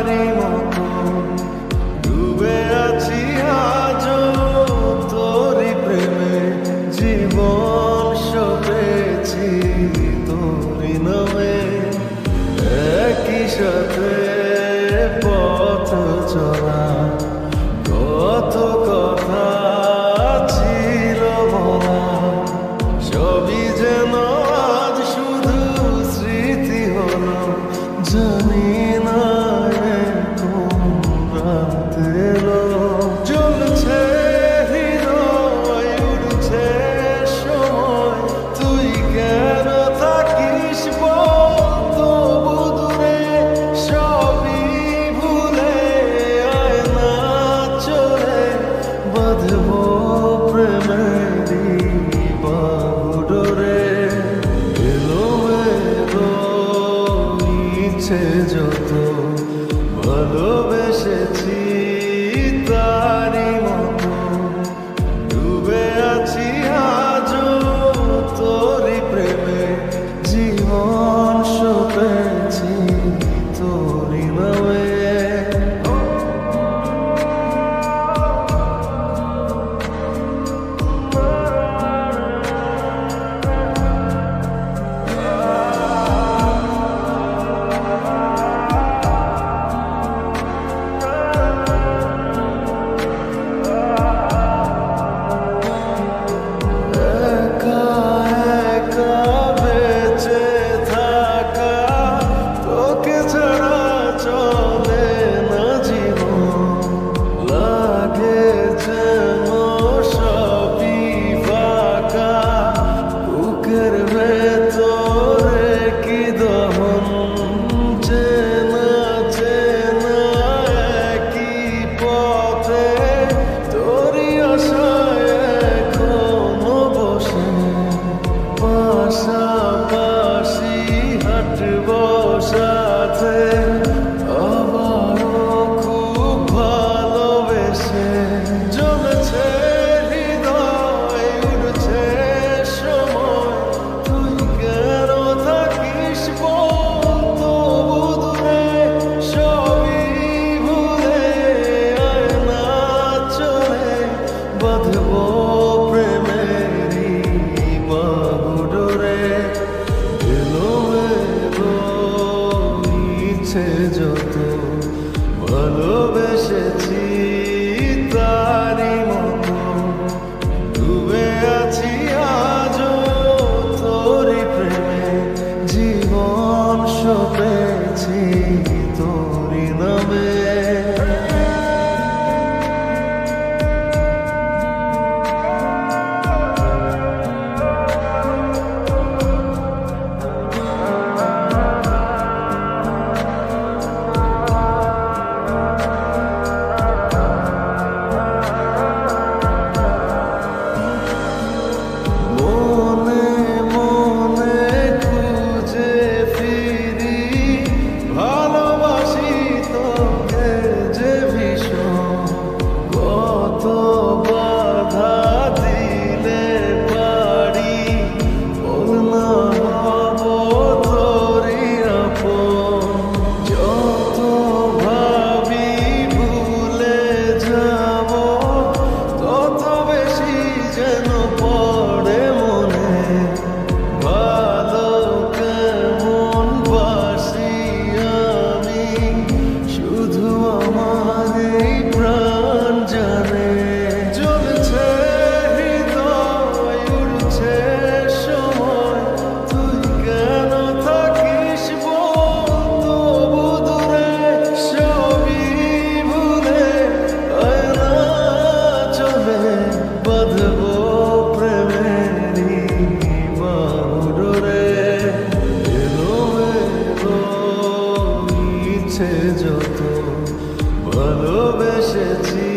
তারি মতো ডুবে আছি আজও তোরি প্রেমে, জীবন সপেছি তোরি নামে। একই সাথে পথ চলা, কত কথা ছিল বলা, সবই যেন আজ শুধু স্মৃতি হলো। জানি না কোন রাত এলো, জ্বলছে হৃদয়, উড়ছে সময়, তুই কেন থাকিস বল তবু দূরে। সবই ভুলে আয় না চলে, বাঁধবো প্রেমেরই বাহুডোরে। এলোমেলো ইচ্ছে যত ভালোবেসেছি তারি মতো ডুবে আছি আজও তোরি প্রেমে, জীবন সপেছি তোরি নামে। পাশাপাশি হাঁটবো সাথে, আবারও খুব ভালোবেসে। জ্বলছে হৃদয়, উড়ছে সময়, তুই কেন থাকিস বল তবু দূরে। সবই ভুলে আয় না চলে, বাঁধবো প্রেমেরই বাহুডোরে। এলোমেলো ইচ্ছে যত ভালোবেসেছি তারি মতো ডুবে আছি আজও তোরি প্রেমে, জীবন সপেছি তোরি নামে। যত ভালোবেসেছি